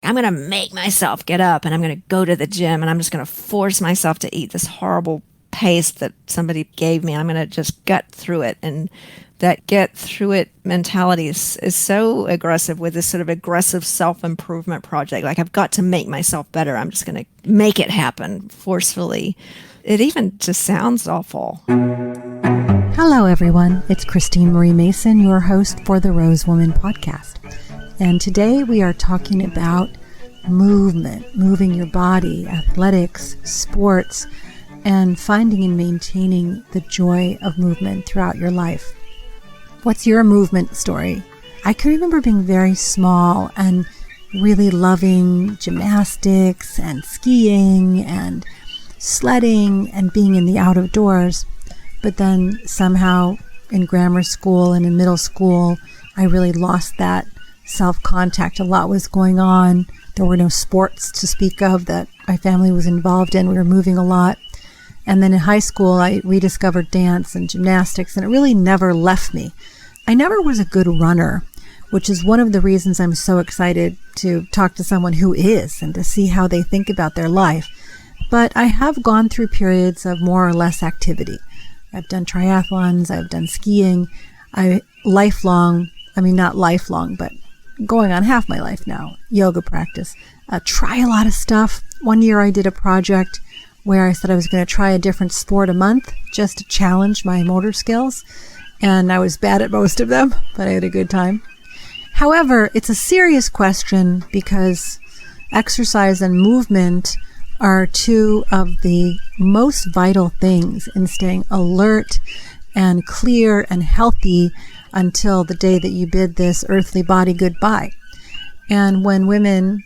I'm going to make myself get up and I'm going to go to the gym and I'm just going to force myself to eat this horrible paste that somebody gave me. I'm going to just gut through it. And that get through it mentality is so aggressive with this sort of aggressive self-improvement project. Like, I've got to make myself better. I'm just going to make it happen forcefully. It even just sounds awful. Hello, everyone. It's Christine Marie Mason, your host for the Rose Woman podcast. And today we are talking about movement, moving your body, athletics, sports, and finding and maintaining the joy of movement throughout your life. What's your movement story? I can remember being very small and really loving gymnastics and skiing and sledding and being in the out of doors. But then somehow in grammar school and in middle school, I really lost that self-contact. A lot was going on. There were no sports to speak of that my family was involved in. We were moving a lot. And then in high school, I rediscovered dance and gymnastics, and it really never left me. I never was a good runner, which is one of the reasons I'm so excited to talk to someone who is and to see how they think about their life. But I have gone through periods of more or less activity. I've done triathlons, I've done skiing, not lifelong, but going on half my life now, yoga practice, try a lot of stuff. One year I did a project where I said I was going to try a different sport a month just to challenge my motor skills. And I was bad at most of them, but I had a good time. However, it's a serious question because exercise and movement are two of the most vital things in staying alert and clear and healthy until the day that you bid this earthly body goodbye. And when women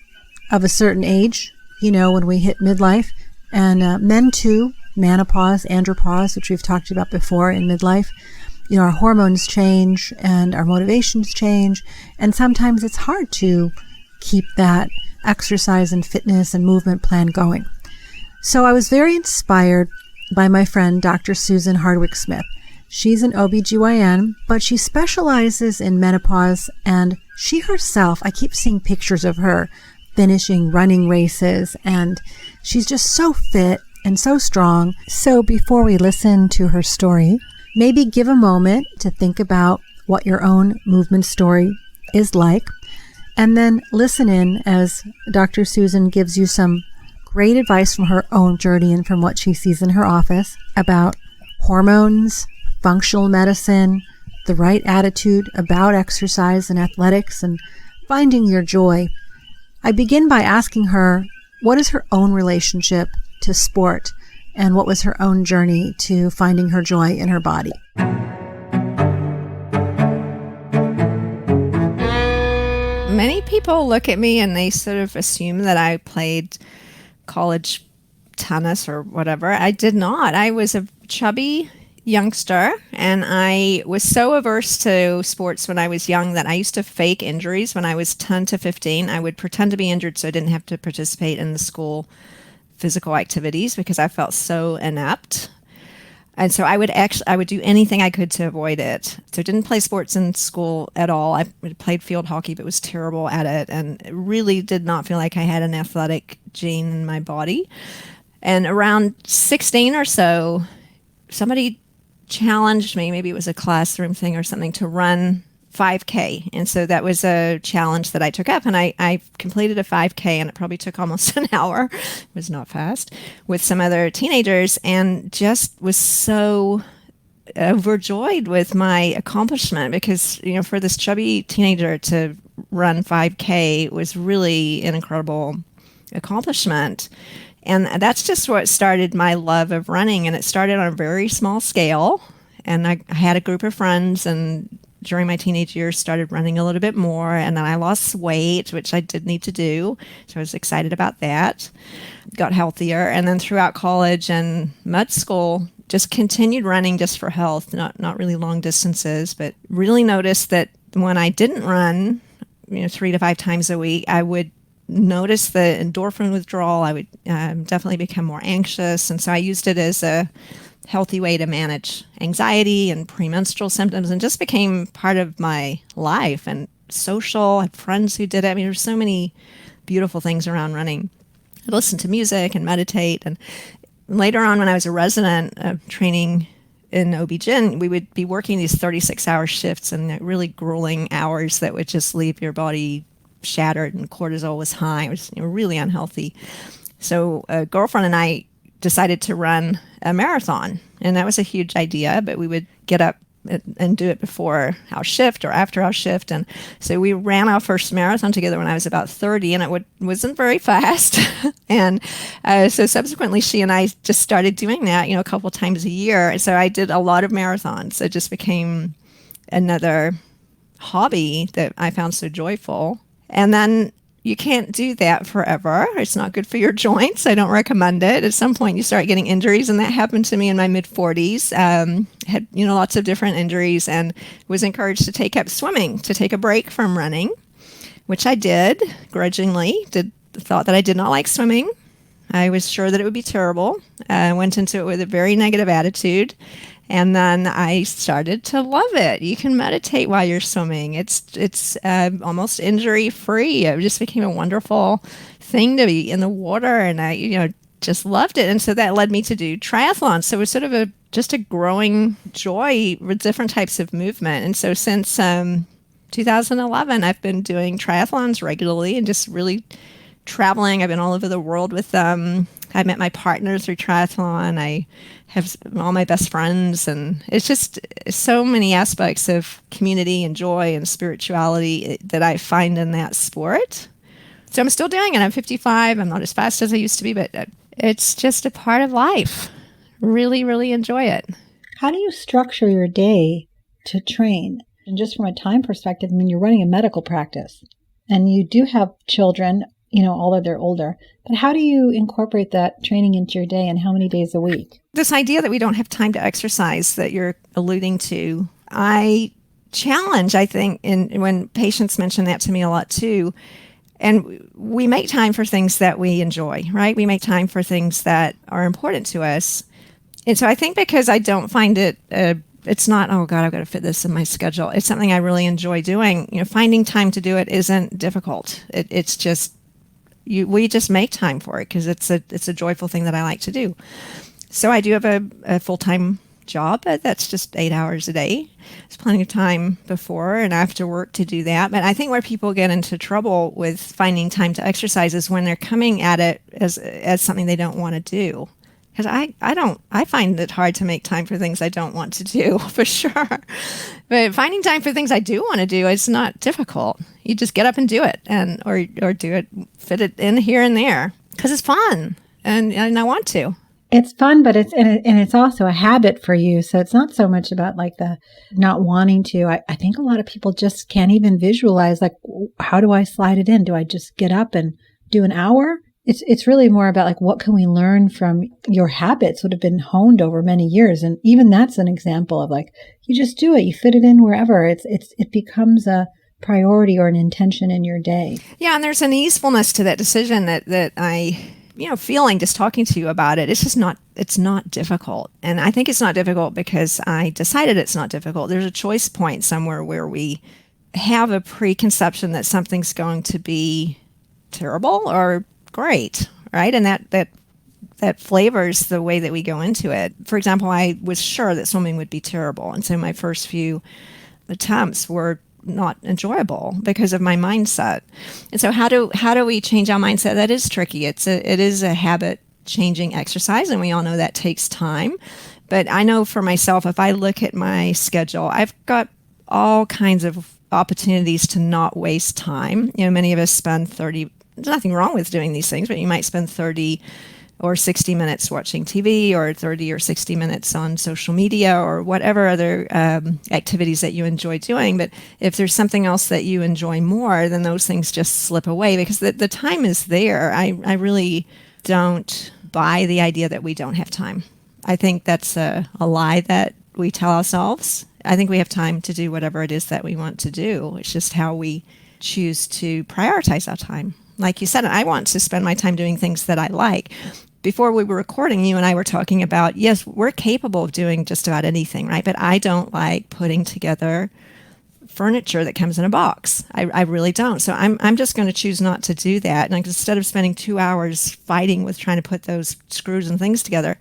of a certain age, when we hit midlife, and men too, menopause, andropause, which we've talked about before in midlife, our hormones change and our motivations change. And sometimes it's hard to keep that exercise and fitness and movement plan going. So I was very inspired by my friend, Dr. Susan Hardwick-Smith. She's an OBGYN, but she specializes in menopause, and she herself, I keep seeing pictures of her finishing running races, and she's just so fit and so strong. So before we listen to her story, maybe give a moment to think about what your own movement story is like, and then listen in as Dr. Susan gives you some great advice from her own journey and from what she sees in her office about hormones, functional medicine, the right attitude about exercise and athletics, and finding your joy. I begin by asking her, what is her own relationship to sport, and what was her own journey to finding her joy in her body? Many people look at me and they sort of assume that I played college tennis or whatever. I did not. I was a chubby youngster, and I was so averse to sports when I was young that I used to fake injuries. When I was 10 to 15, I would pretend to be injured so I didn't have to participate in the school physical activities because I felt so inept. And so I would do anything I could to avoid it. So I didn't play sports in school at all. I played field hockey, but was terrible at it, and really did not feel like I had an athletic gene in my body. And around 16 or so, somebody challenged me, maybe it was a classroom thing or something, to run 5K. And so that was a challenge that I took up, and I completed a 5K, and it probably took almost an hour. It was not fast, with some other teenagers, and just was so overjoyed with my accomplishment because, for this chubby teenager to run 5K was really an incredible accomplishment. And that's just what started my love of running. And it started on a very small scale. And I had a group of friends, and during my teenage years started running a little bit more. And then I lost weight, which I did need to do. So I was excited about that. Got healthier. And then throughout college and med school, just continued running just for health, not really long distances, but really noticed that when I didn't run, 3 to 5 times a week, I would notice the endorphin withdrawal. I would definitely become more anxious. And so I used it as a healthy way to manage anxiety and premenstrual symptoms, and just became part of my life and social. I had friends who did it. There's so many beautiful things around running. I listen to music and meditate. And later on, when I was a resident training in OBGYN, we would be working these 36-hour shifts and really grueling hours that would just leave your body shattered, and cortisol was high. It was really unhealthy. So a girlfriend and I decided to run a marathon, and that was a huge idea, but we would get up and do it before our shift or after our shift. And so we ran our first marathon together when I was about 30, and it wasn't very fast. And so subsequently, she and I just started doing that, a couple times a year. And so I did a lot of marathons. It just became another hobby that I found so joyful. And then you can't do that forever. It's not good for your joints. I don't recommend it. At some point, you start getting injuries, and that happened to me in my mid-40s. Had lots of different injuries, and was encouraged to take up swimming, to take a break from running, which I did grudgingly. Thought that I did not like swimming. I was sure that it would be terrible. I went into it with a very negative attitude. And then I started to love it. You can meditate while you're swimming. It's almost injury free. It just became a wonderful thing to be in the water, and I just loved it. And so that led me to do triathlons. So it was sort of just a growing joy with different types of movement. And so since 2011, I've been doing triathlons regularly and just really traveling. I've been all over the world with them. I met my partner through triathlon. I have all my best friends, and it's just so many aspects of community and joy and spirituality that I find in that sport. So I'm still doing it. I'm 55. I'm not as fast as I used to be, but it's just a part of life. Really, really enjoy it. How do you structure your day to train? And just from a time perspective, you're running a medical practice, and you do have children, although they're older. But how do you incorporate that training into your day, and how many days a week? This idea that we don't have time to exercise that you're alluding to, I challenge, I think, when patients mention that to me a lot too. And we make time for things that we enjoy, right? We make time for things that are important to us. And so I think because I don't find it, it's not, oh God, I've got to fit this in my schedule. It's something I really enjoy doing. Finding time to do it isn't difficult. It's just, we just make time for it because it's a joyful thing that I like to do. So I do have a full-time job that's just 8 hours a day. There's plenty of time before and after work to do that. But I think where people get into trouble with finding time to exercise is when they're coming at it as something they don't want to do. Because I find it hard to make time for things I don't want to do, for sure. But finding time for things I do want to do is not difficult. You just get up and do it, or do it, fit it in here and there, because it's fun, and I want to. It's fun, but it's also a habit for you. So it's not so much about like the not wanting to. I think a lot of people just can't even visualize, like, how do I slide it in? Do I just get up and do an hour? It's really more about like, what can we learn from your habits that have been honed over many years? And even that's an example of like, you just do it, you fit it in wherever. It becomes a priority or an intention in your day. Yeah, and there's an easefulness to that decision that I, feeling just talking to you about it. It's not difficult. And I think it's not difficult because I decided it's not difficult. There's a choice point somewhere where we have a preconception that something's going to be terrible or great, right? And that flavors the way that we go into it. For example, I was sure that swimming would be terrible. And so my first few attempts were not enjoyable because of my mindset. And so how do we change our mindset? That is tricky. It is a habit changing exercise, and we all know that takes time. But I know for myself, if I look at my schedule, I've got all kinds of opportunities to not waste time. Many of us spend there's nothing wrong with doing these things, but you might spend 30 or 60 minutes watching TV, or 30 or 60 minutes on social media, or whatever other activities that you enjoy doing. But if there's something else that you enjoy more, then those things just slip away because the time is there. I really don't buy the idea that we don't have time. I think that's a lie that we tell ourselves. I think we have time to do whatever it is that we want to do. It's just how we choose to prioritize our time. Like you said, I want to spend my time doing things that I like. Before we were recording, you and I were talking about, yes, we're capable of doing just about anything, right? But I don't like putting together furniture that comes in a box. I really don't. So I'm just going to choose not to do that. And instead of spending 2 hours fighting with trying to put those screws and things together,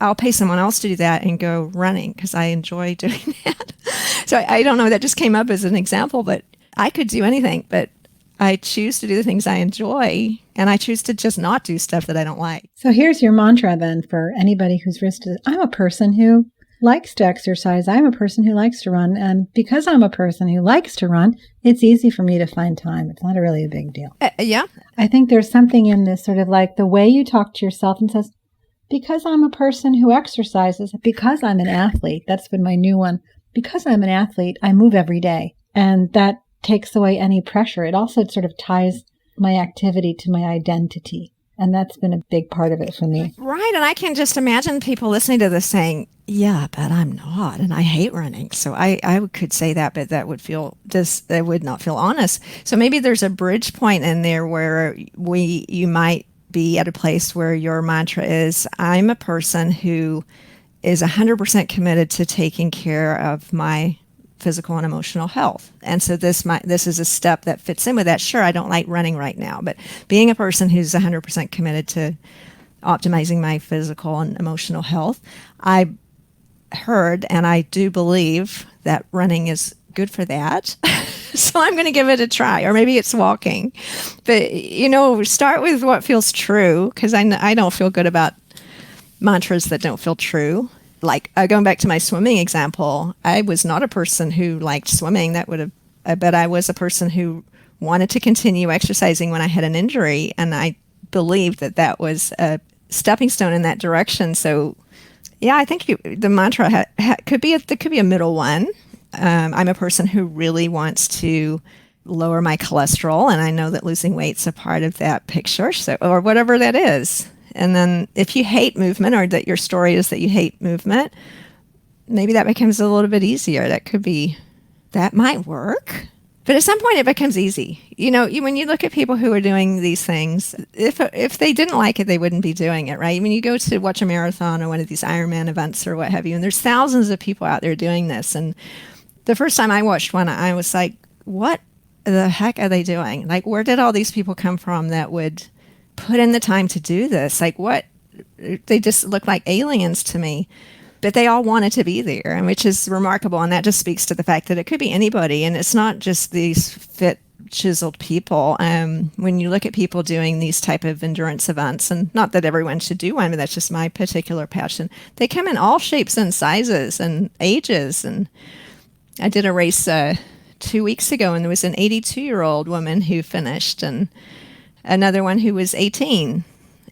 I'll pay someone else to do that and go running because I enjoy doing that. So I don't know, that just came up as an example, but I could do anything, but I choose to do the things I enjoy, and I choose to just not do stuff that I don't like. So here's your mantra then for anybody who's listed. I'm a person who likes to exercise. I'm a person who likes to run. And because I'm a person who likes to run, it's easy for me to find time. It's not really a big deal. Yeah. I think there's something in this sort of like the way you talk to yourself and says, because I'm a person who exercises, because I'm an athlete, that's been my new one. Because I'm an athlete, I move every day. And that takes away any pressure. It also sort of ties my activity to my identity. And that's been a big part of it for me. Right. And I can just imagine people listening to this saying, yeah, but I'm not. And I hate running. So I could say that, but that would not feel honest. So maybe there's a bridge point in there where you might be at a place where your mantra is, I'm a person who is 100% committed to taking care of my physical and emotional health. And so this is a step that fits in with that. Sure, I don't like running right now, but being a person who's 100% committed to optimizing my physical and emotional health, I heard and I do believe that running is good for that. So I'm going to give it a try, or maybe it's walking. But, start with what feels true, because I don't feel good about mantras that don't feel true. Like going back to my swimming example, I was not a person who liked swimming. But I was a person who wanted to continue exercising when I had an injury, and I believed that was a stepping stone in that direction. So, yeah, I think the mantra could be a middle one. I'm a person who really wants to lower my cholesterol, and I know that losing weight's a part of that picture, or whatever that is. And then if you hate movement, or that your story is that you hate movement, maybe that becomes a little bit easier. That might work. But at some point it becomes easy. When you look at people who are doing these things, if they didn't like it, they wouldn't be doing it, right? When you go to watch a marathon or one of these Ironman events or what have you, and there's thousands of people out there doing this. And the first time I watched one, I was like, what the heck are they doing? Like, where did all these people come from that would put in the time to do this? Like, what? They just look like aliens to me. But they all wanted to be there, and which is remarkable. And that just speaks to the fact that it could be anybody. And it's not just these fit, chiseled people. When you look at people doing these type of endurance events, and not that everyone should do one, but that's just my particular passion, they come in all shapes and sizes and ages. And I did a race 2 weeks ago, and there was an 82-year-old woman who finished, and another one who was 18.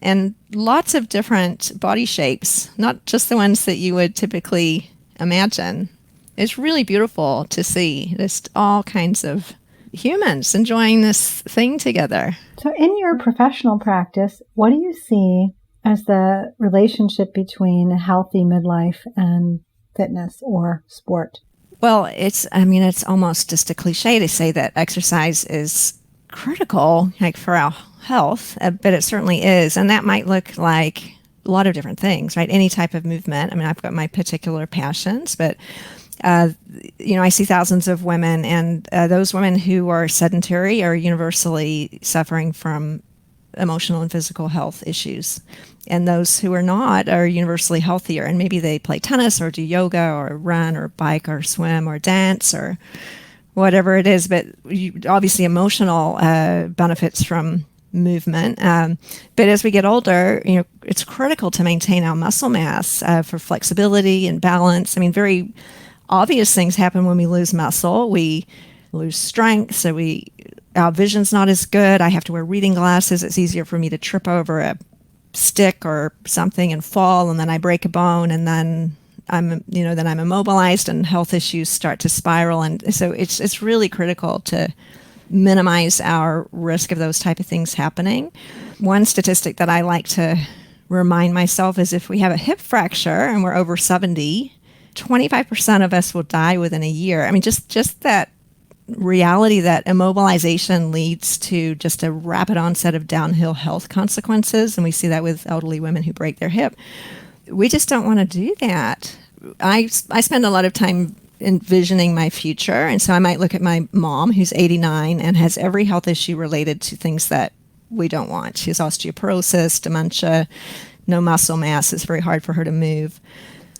And lots of different body shapes, not just the ones that you would typically imagine. It's really beautiful to see just all kinds of humans enjoying this thing together. So in your professional practice, what do you see as the relationship between a healthy midlife and fitness or sport? Well, it's almost just a cliche to say that exercise is critical, like for our health, but it certainly is. And that might look like a lot of different things, right? Any type of movement. I've got my particular passions, but, I see thousands of women, and those women who are sedentary are universally suffering from emotional and physical health issues. And those who are not are universally healthier. And maybe they play tennis or do yoga or run or bike or swim or dance or whatever it is. But obviously emotional benefits from movement. But as we get older, it's critical to maintain our muscle mass for flexibility and balance. Very obvious things happen when we lose muscle. We lose strength, so our vision's not as good. I have to wear reading glasses. It's easier for me to trip over a stick or something and fall, and then I break a bone, and then I'm immobilized, and health issues start to spiral. And so it's really critical to minimize our risk of those type of things happening. One statistic that I like to remind myself is if we have a hip fracture and we're over 70, 25% of us will die within a year. Just that reality that immobilization leads to just a rapid onset of downhill health consequences. And we see that with elderly women who break their hip. We just don't want to do that. I spend a lot of time envisioning my future. And so I might look at my mom, who's 89 and has every health issue related to things that we don't want. She has osteoporosis, dementia, no muscle mass. It's very hard for her to move.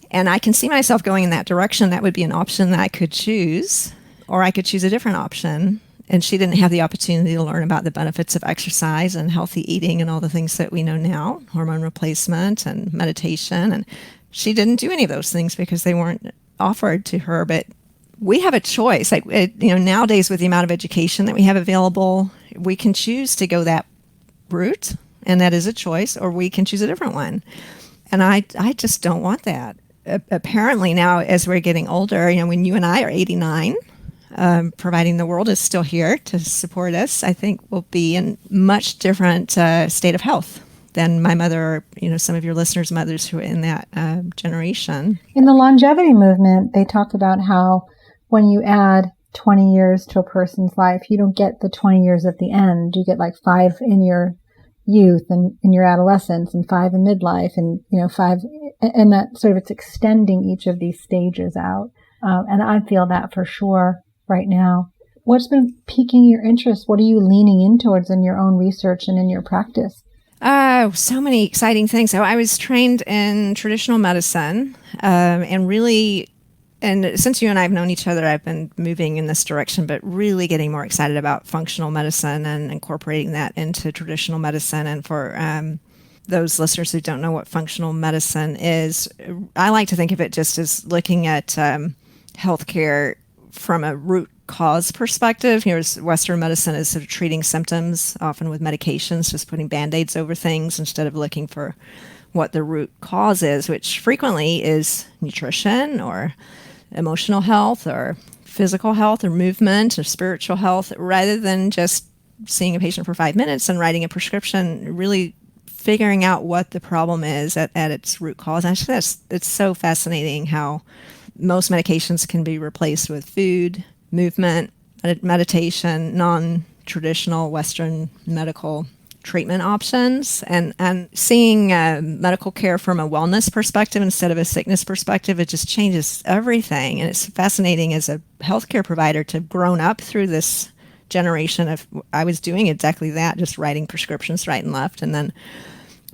And I can see myself going in that direction. That would be an option that I could choose, or I could choose a different option. And she didn't have the opportunity to learn about the benefits of exercise and healthy eating and all the things that we know now, hormone replacement and meditation. And she didn't do any of those things because they weren't offered to her. But we have a choice. Nowadays with the amount of education that we have available, we can choose to go that route, and that is a choice, or we can choose a different one. And I just don't want that. Apparently now, as we're getting older, when you and I are 89, providing the world is still here to support us, I think we'll be in much different state of health than my mother or, some of your listeners' mothers who are in that generation. In the longevity movement, they talk about how when you add 20 years to a person's life, you don't get the 20 years at the end. You get like 5 in your youth and in your adolescence and 5 in midlife and, 5, and that sort of it's extending each of these stages out. And I feel that for sure right now. What's been piquing your interest? What are you leaning in towards in your own research and in your practice? Oh, so many exciting things. So I was trained in traditional medicine, and since you and I have known each other, I've been moving in this direction, but really getting more excited about functional medicine and incorporating that into traditional medicine. And for those listeners who don't know what functional medicine is, I like to think of it just as looking at healthcare from a root cause perspective. Here's Western medicine is sort of treating symptoms, often with medications, just putting Band-Aids over things instead of looking for what the root cause is, which frequently is nutrition or emotional health or physical health or movement or spiritual health, rather than just seeing a patient for 5 minutes and writing a prescription, really figuring out what the problem is at its root cause. Actually, it's so fascinating how most medications can be replaced with food, movement, meditation, non-traditional Western medical treatment options, and seeing medical care from a wellness perspective instead of a sickness perspective, it just changes everything. And it's fascinating as a healthcare provider to have grown up through this generation of, I was doing exactly that, just writing prescriptions right and left, and then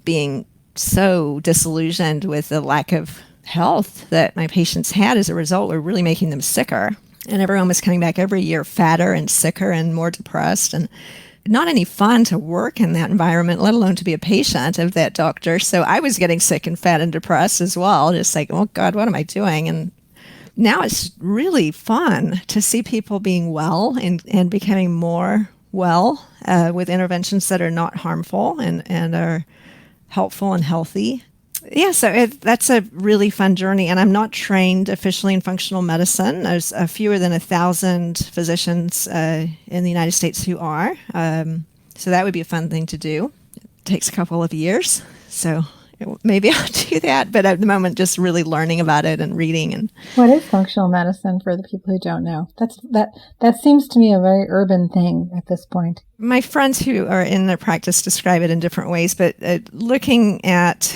being so disillusioned with the lack of health that my patients had as a result were really making them sicker. And everyone was coming back every year fatter and sicker and more depressed, and not any fun to work in that environment, let alone to be a patient of that doctor. So I was getting sick and fat and depressed as well, just like, oh God, what am I doing? And now it's really fun to see people being well and becoming more well with interventions that are not harmful and are helpful and healthy. Yeah, so that's a really fun journey. And I'm not trained officially in functional medicine. There's fewer than 1,000 physicians in the United States who are. So that would be a fun thing to do. It takes a couple of years. So maybe I'll do that. But at the moment, just really learning about it and reading. And what is functional medicine for the people who don't know? That seems to me a very urban thing at this point. My friends who are in their practice describe it in different ways, but looking at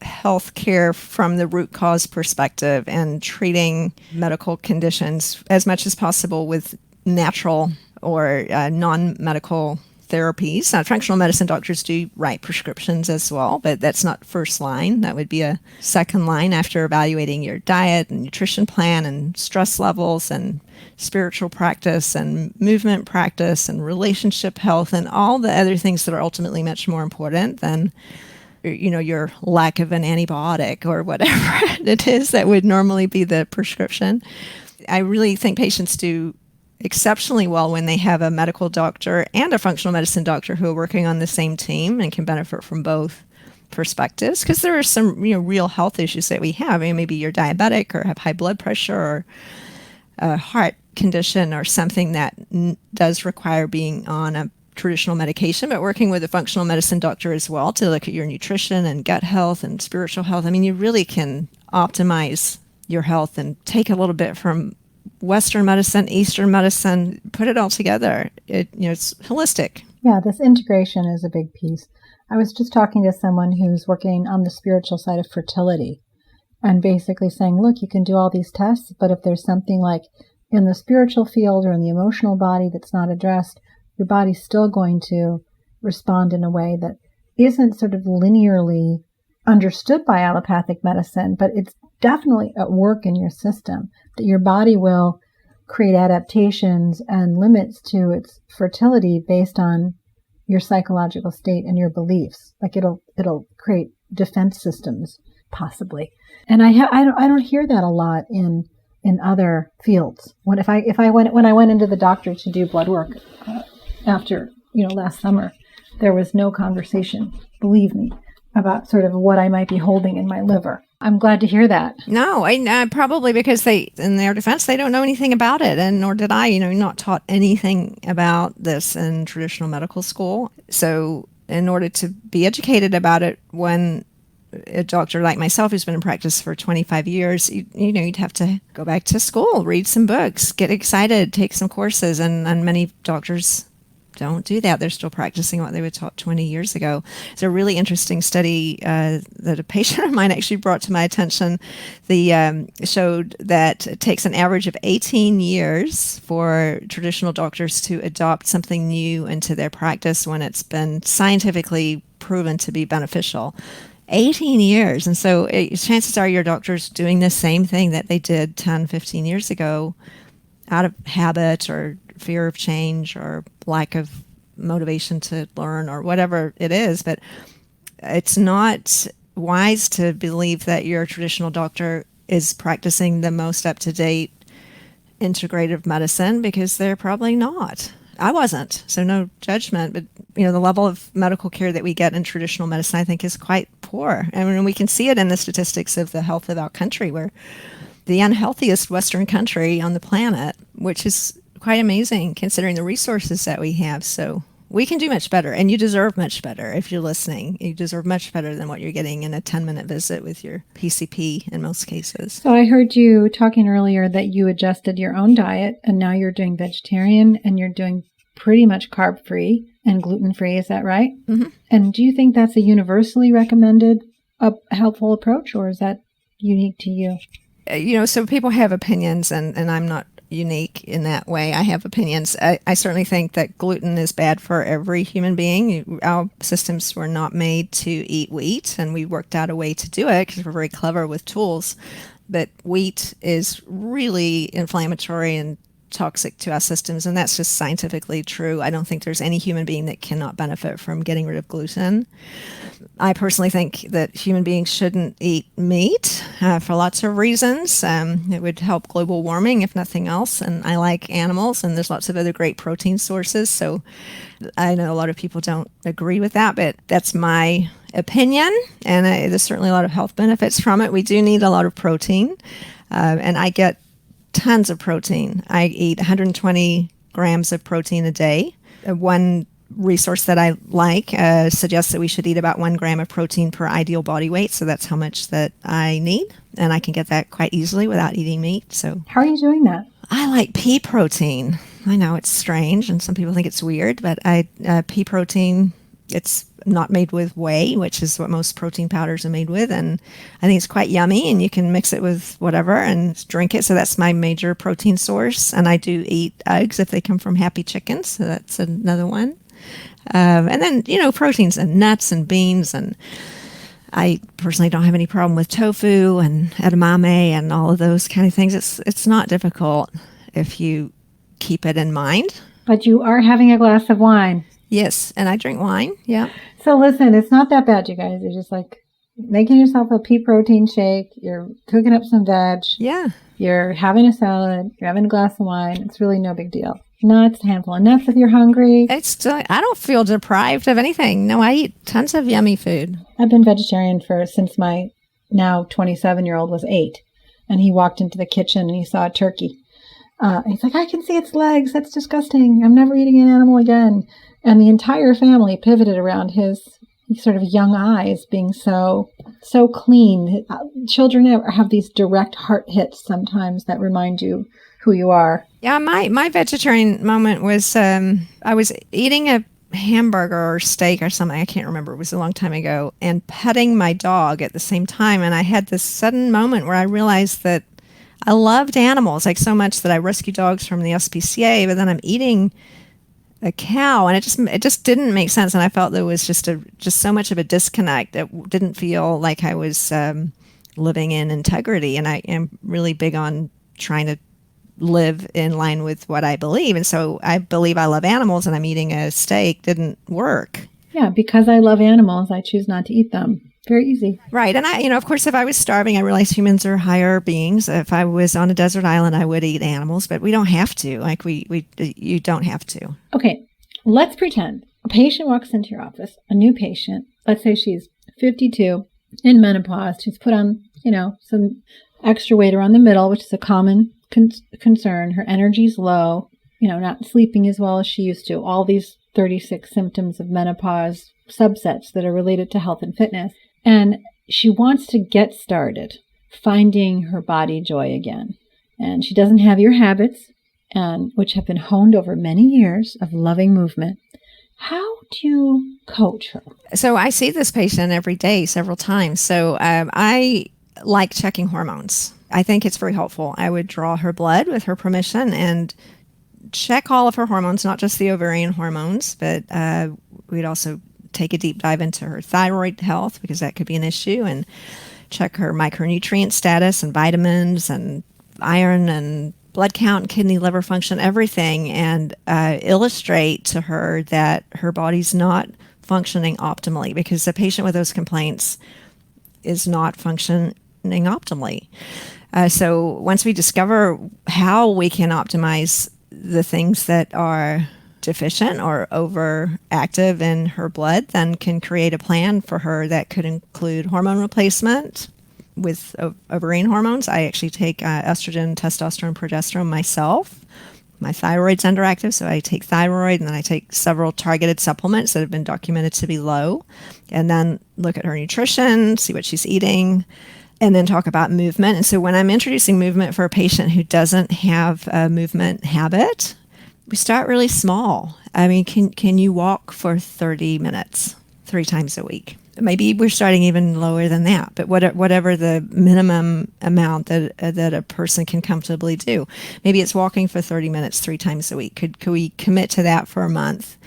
healthcare from the root cause perspective and treating medical conditions as much as possible with natural or non-medical therapies. Functional medicine doctors do write prescriptions as well, but that's not first line. That would be a second line after evaluating your diet and nutrition plan and stress levels and spiritual practice and movement practice and relationship health and all the other things that are ultimately much more important than your lack of an antibiotic or whatever it is that would normally be the prescription. I really think patients do exceptionally well when they have a medical doctor and a functional medicine doctor who are working on the same team and can benefit from both perspectives, because there are some real health issues that we have. Maybe you're diabetic or have high blood pressure or a heart condition or something that does require being on a traditional medication, but working with a functional medicine doctor as well to look at your nutrition and gut health and spiritual health. I mean, you really can optimize your health and take a little bit from Western medicine, Eastern medicine, put it all together. It's holistic. Yeah, this integration is a big piece. I was just talking to someone who's working on the spiritual side of fertility, and basically saying, look, you can do all these tests, but if there's something like in the spiritual field or in the emotional body that's not addressed, your body's still going to respond in a way that isn't sort of linearly understood by allopathic medicine, but it's definitely at work in your system, that your body will create adaptations and limits to its fertility based on your psychological state and your beliefs. Like it'll create defense systems, possibly. And I don't hear that a lot in other fields. When I went into the doctor to do blood work after last summer, there was no conversation, believe me, about sort of what I might be holding in my liver. I'm glad to hear that. No, I probably because in their defense, they don't know anything about it, and nor did I. Not taught anything about this in traditional medical school. So, in order to be educated about it, when a doctor like myself who's been in practice for 25 years, you'd have to go back to school, read some books, get excited, take some courses, and many doctors don't do that. They're still practicing what they were taught 20 years ago. It's a really interesting study that a patient of mine actually brought to my attention. Showed that it takes an average of 18 years for traditional doctors to adopt something new into their practice when it's been scientifically proven to be beneficial. 18 years. And so chances are your doctor's doing the same thing that they did 10, 15 years ago out of habit or fear of change or lack of motivation to learn or whatever it is. But it's not wise to believe that your traditional doctor is practicing the most up-to-date integrative medicine, because they're probably not. I wasn't, so no judgment, but the level of medical care that we get in traditional medicine, I think, is quite poor. I mean, we can see it in the statistics of the health of our country. We're the unhealthiest Western country on the planet, which is quite amazing considering the resources that we have. So we can do much better, and you deserve much better if you're listening. You deserve much better than what you're getting in a 10-minute visit with your PCP in most cases. So I heard you talking earlier that you adjusted your own diet, and now you're doing vegetarian, and you're doing pretty much carb-free and gluten-free. Is that right? Mm-hmm. And do you think that's a universally recommended helpful approach, or is that unique to you? So people have opinions, and I'm not unique in that way. I have opinions. I certainly think that gluten is bad for every human being. Our systems were not made to eat wheat, and we worked out a way to do it because we're very clever with tools. But wheat is really inflammatory and toxic to our systems, and that's just scientifically true. I don't think there's any human being that cannot benefit from getting rid of gluten. I personally think that human beings shouldn't eat meat for lots of reasons. It would help global warming, if nothing else, and I like animals, and there's lots of other great protein sources, so I know a lot of people don't agree with that, but that's my opinion, and there's certainly a lot of health benefits from it. We do need a lot of protein, and I get tons of protein. I eat 120 grams of protein a day. One resource that I like suggests that we should eat about 1 gram of protein per ideal body weight. So that's how much that I need. And I can get that quite easily without eating meat. So how are you doing that? I like pea protein. I know it's strange and some people think it's weird, but pea protein, it's not made with whey, which is what most protein powders are made with, and I think it's quite yummy, and you can mix it with whatever and drink it. So that's my major protein source. And I do eat eggs if they come from happy chickens, so that's another one. And then proteins and nuts and beans, and I personally don't have any problem with tofu and edamame and all of those kind of things. It's not difficult if you keep it in mind. But you are having a glass of wine. Yes, and I drink wine, yeah. So listen, it's not that bad, you guys. You're just like making yourself a pea protein shake. You're cooking up some veg. Yeah. You're having a salad. You're having a glass of wine. It's really no big deal. Nuts, a handful of nuts if you're hungry. I don't feel deprived of anything. No, I eat tons of yummy food. I've been vegetarian since my now 27-year-old was 8. And he walked into the kitchen and he saw a turkey. He's like, I can see its legs. That's disgusting. I'm never eating an animal again. And the entire family pivoted around his sort of young eyes being so clean. Children have these direct heart hits sometimes that remind you who you are. Yeah, my vegetarian moment was I was eating hamburger or steak or something. I can't remember. It was a long time ago. And petting my dog at the same time. And I had this sudden moment where I realized that I loved animals like so much that I rescue dogs from the SPCA, but then I'm eating a cow, and it just didn't make sense. And I felt there was just so much of a disconnect. It didn't feel like I was living in integrity. And I am really big on trying to live in line with what I believe. And so I believe I love animals, and I'm eating a steak didn't work. Yeah, because I love animals, I choose not to eat them. Very easy. Right. And of course, if I was starving, I realize humans are higher beings. If I was on a desert island, I would eat animals, but we don't have to. Like you don't have to. Okay, let's pretend a patient walks into your office, a new patient. Let's say she's 52, in menopause. She's put on, some extra weight around the middle, which is a common concern. Her energy's low, not sleeping as well as she used to. All these 36 symptoms of menopause subsets that are related to health and fitness. And she wants to get started finding her body joy again. And she doesn't have your habits, which have been honed over many years of loving movement. How do you coach her? So I see this patient every day, several times. So I like checking hormones. I think it's very helpful. I would draw her blood with her permission and check all of her hormones, not just the ovarian hormones, but we'd also take a deep dive into her thyroid health, because that could be an issue, and check her micronutrient status and vitamins and iron and blood count, kidney, liver function, everything, and illustrate to her that her body's not functioning optimally, because the patient with those complaints is not functioning optimally. So once we discover how we can optimize the things that are deficient or overactive in her blood, then can create a plan for her that could include hormone replacement with ovarian hormones. I actually take estrogen, testosterone, progesterone myself. My thyroid's underactive, so I take thyroid, and then I take several targeted supplements that have been documented to be low, and then look at her nutrition, see what she's eating, and then talk about movement. And so when I'm introducing movement for a patient who doesn't have a movement habit, we start really small. I mean, can you walk for 30 minutes 3 times a week? Maybe we're starting even lower than that, but whatever the minimum amount that a person can comfortably do. Maybe it's walking for 30 minutes 3 times a week. Could we commit to that for a month?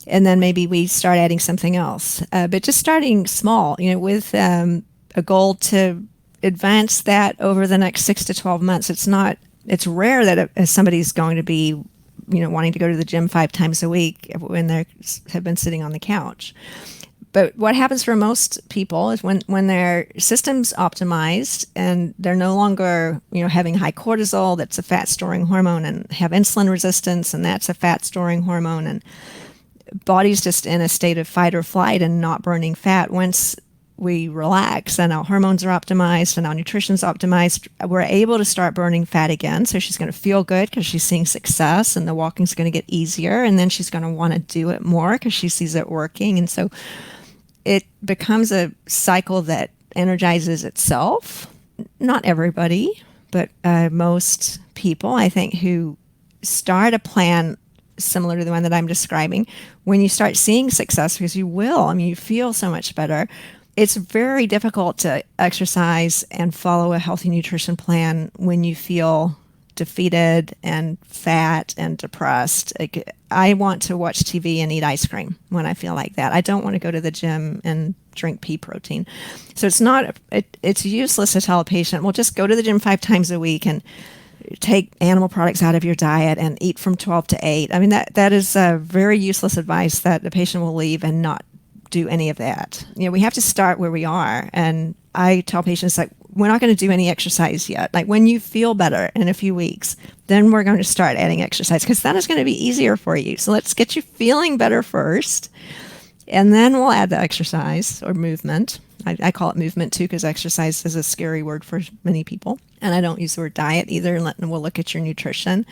And then maybe we start adding something else. But just starting small, with a goal to advance that over the next 6 to 12 months. It's rare that somebody's going to be wanting to go to the gym 5 times a week when they have been sitting on the couch. But what happens for most people is when their system's optimized and they're no longer, having high cortisol, that's a fat storing hormone, and have insulin resistance, and that's a fat storing hormone, and body's just in a state of fight or flight and not burning fat. Once we relax and our hormones are optimized and our nutrition's optimized, we're able to start burning fat again. So she's going to feel good because she's seeing success, and the walking's going to get easier. And then she's going to want to do it more because she sees it working. And so it becomes a cycle that energizes itself. Not everybody, but most people, I think, who start a plan similar to the one that I'm describing, when you start seeing success, because you will, you feel so much better. It's very difficult to exercise and follow a healthy nutrition plan when you feel defeated and fat and depressed. I want to watch TV and eat ice cream when I feel like that. I don't want to go to the gym and drink pea protein. So it's useless to tell a patient, well, just go to the gym 5 times a week and take animal products out of your diet and eat from 12 to 8. That is very useless advice that the patient will leave and not do any of that. We have to start where we are. And I tell patients, we're not going to do any exercise yet. When you feel better in a few weeks, then we're going to start adding exercise, because then it's going to be easier for you. So let's get you feeling better first, and then we'll add the exercise or movement. I call it movement too, because exercise is a scary word for many people. And I don't use the word diet either, and we'll look at your nutrition.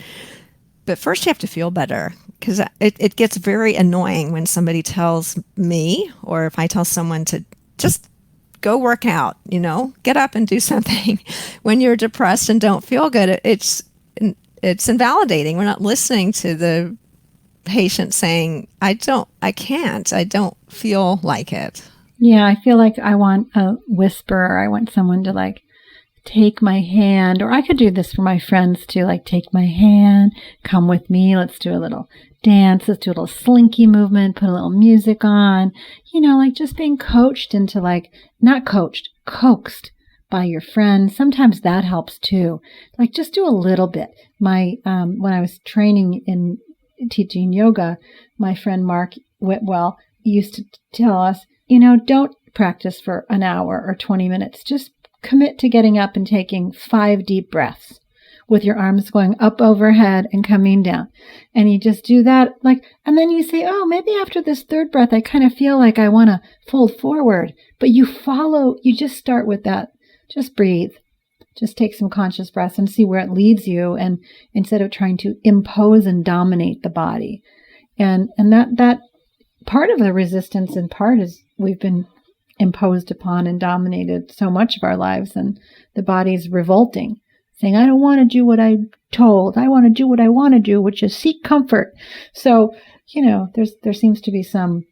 But first you have to feel better, because it gets very annoying when somebody tells me, or if I tell someone to just go work out, get up and do something when you're depressed and don't feel good. It's invalidating. We're not listening to the patient saying, I can't, I don't feel like it. Yeah, I feel like I want a whisperer. I want someone to like take my hand, or I could do this for my friends too, like take my hand, come with me, let's do a little dance, let's do a little slinky movement, put a little music on, like just being coached into like, not coached, coaxed by your friends. Sometimes that helps too. Like just do a little bit. When I was training in teaching yoga, my friend Mark Whitwell used to tell us, don't practice for an hour or 20 minutes. Just commit to getting up and taking 5 deep breaths with your arms going up overhead and coming down. And you just do that, and then you say, oh, maybe after this 3rd breath, I kind of feel like I want to fold forward. But you just start with that. Just breathe. Just take some conscious breaths and see where it leads you. And instead of trying to impose and dominate the body. And that part of the resistance in part is we've been imposed upon and dominated so much of our lives, and the body's revolting, saying, I don't want to do what I'm told. I want to do what I want to do, which is seek comfort. So, there seems to be some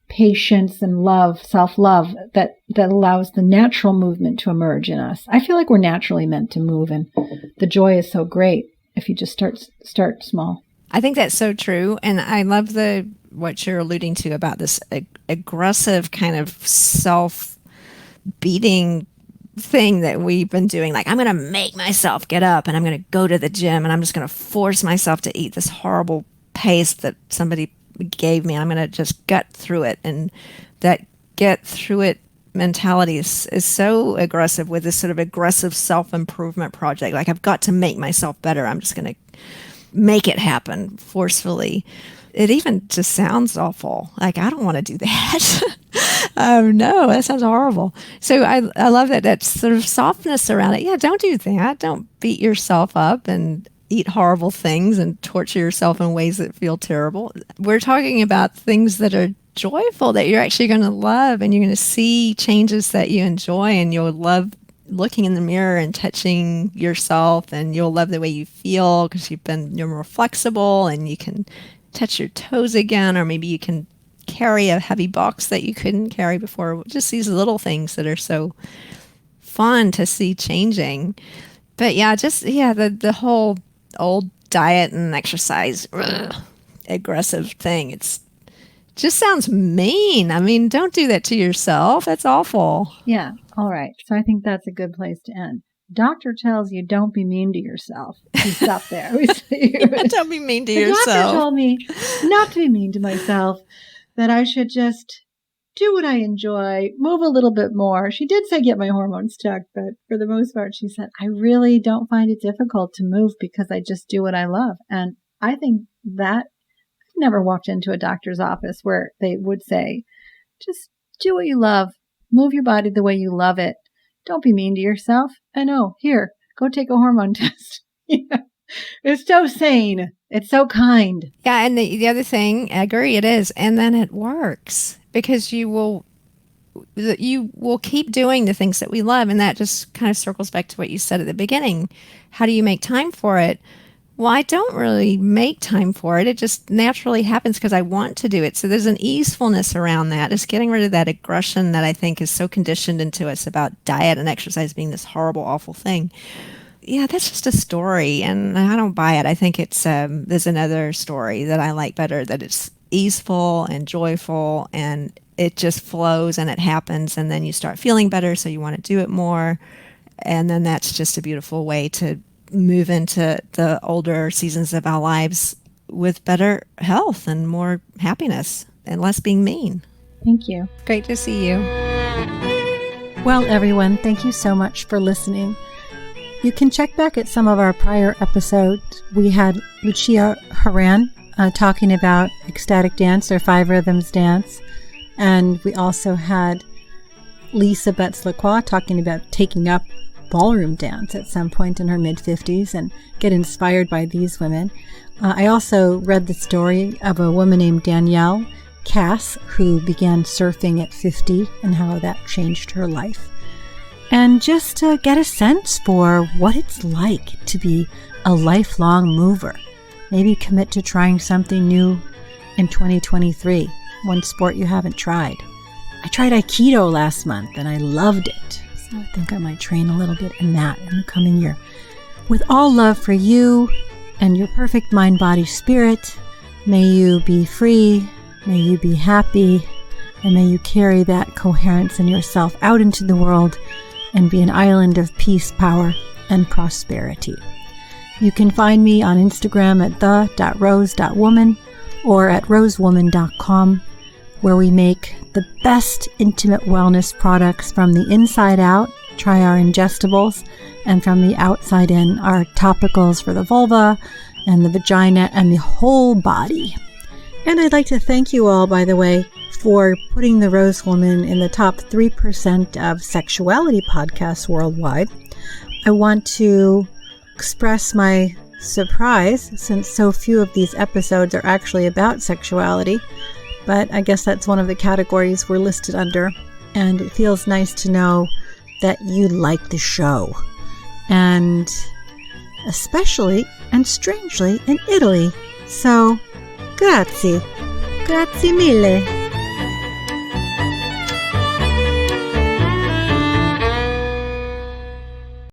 patience and love, self-love that allows the natural movement to emerge in us. I feel like we're naturally meant to move, and the joy is so great if you just start small. I think that's so true. And I love what you're alluding to about this aggressive kind of self-beating thing that we've been doing. Like, I'm going to make myself get up and I'm going to go to the gym and I'm just going to force myself to eat this horrible paste that somebody gave me. I'm going to just gut through it. And that get through it mentality is so aggressive with this sort of aggressive self-improvement project. Like, I've got to make myself better. I'm just going to make it happen forcefully. It even just sounds awful. Like, I don't want to do that. No, that sounds horrible. So I love that sort of softness around it. Yeah, don't do that. Don't beat yourself up and eat horrible things and torture yourself in ways that feel terrible. We're talking about things that are joyful, that you're actually going to love, and you're going to see changes that you enjoy, and you'll love looking in the mirror and touching yourself, and you'll love the way you feel because you're more flexible and you can touch your toes again, or maybe you can carry a heavy box that you couldn't carry before. Just these little things that are so fun to see changing. But the whole old diet and exercise aggressive thing, it's just sounds mean. I mean, don't do that to yourself. That's awful. Yeah. All right. So I think that's a good place to end. Doctor tells you don't be mean to yourself. We stop there. Don't be mean to yourself. The doctor told me not to be mean to myself, that I should just do what I enjoy, move a little bit more. She did say get my hormones checked, but for the most part, she said, I really don't find it difficult to move because I just do what I love. And I think that I've never walked into a doctor's office where they would say, just do what you love, move your body the way you love it. Don't be mean to yourself. I know. Here, go take a hormone test. It's so sane. It's so kind. Yeah, and the other thing, I agree, it is. And then it works because you will keep doing the things that we love. And that just kind of circles back to what you said at the beginning. How do you make time for it? Well, I don't really make time for it. It just naturally happens because I want to do it. So there's an easefulness around that. Just getting rid of that aggression that I think is so conditioned into us about diet and exercise being this horrible, awful thing. Yeah, that's just a story, and I don't buy it. I think it's there's another story that I like better, that it's easeful and joyful, and it just flows and it happens, and then you start feeling better, so you want to do it more, and then that's just a beautiful way to move into the older seasons of our lives with better health and more happiness and less being mean. Thank you. Great to see you. Well, everyone, thank you so much for listening. You can check back at some of our prior episodes. We had Lucia Haran talking about ecstatic dance, or 5 rhythms dance. And we also had Lisa Betts-Lacroix talking about taking up ballroom dance at some point in her mid-50s and get inspired by these women. I also read the story of a woman named Danielle Cass who began surfing at 50 and how that changed her life. And just to get a sense for what it's like to be a lifelong mover. maybe commit to trying something new in 2023, one sport you haven't tried. I tried Aikido last month and I loved it. So I think I might train a little bit in that in the coming year. With all love for you and your perfect mind, body, spirit, may you be free, may you be happy, and may you carry that coherence in yourself out into the world and be an island of peace, power, and prosperity. You can find me on Instagram at the.rose.woman or at rosewoman.com, where we make the best intimate wellness products from the inside out. Try our ingestibles, and from the outside in, our topicals for the vulva and the vagina and the whole body. And I'd like to thank you all, by the way, for putting the Rose Woman in the top 3% of sexuality podcasts worldwide. I want to express my surprise, since so few of these episodes are actually about sexuality, but I guess that's one of the categories we're listed under, and it feels nice to know that you like the show. And especially and strangely in Italy. So, grazie. Grazie mille.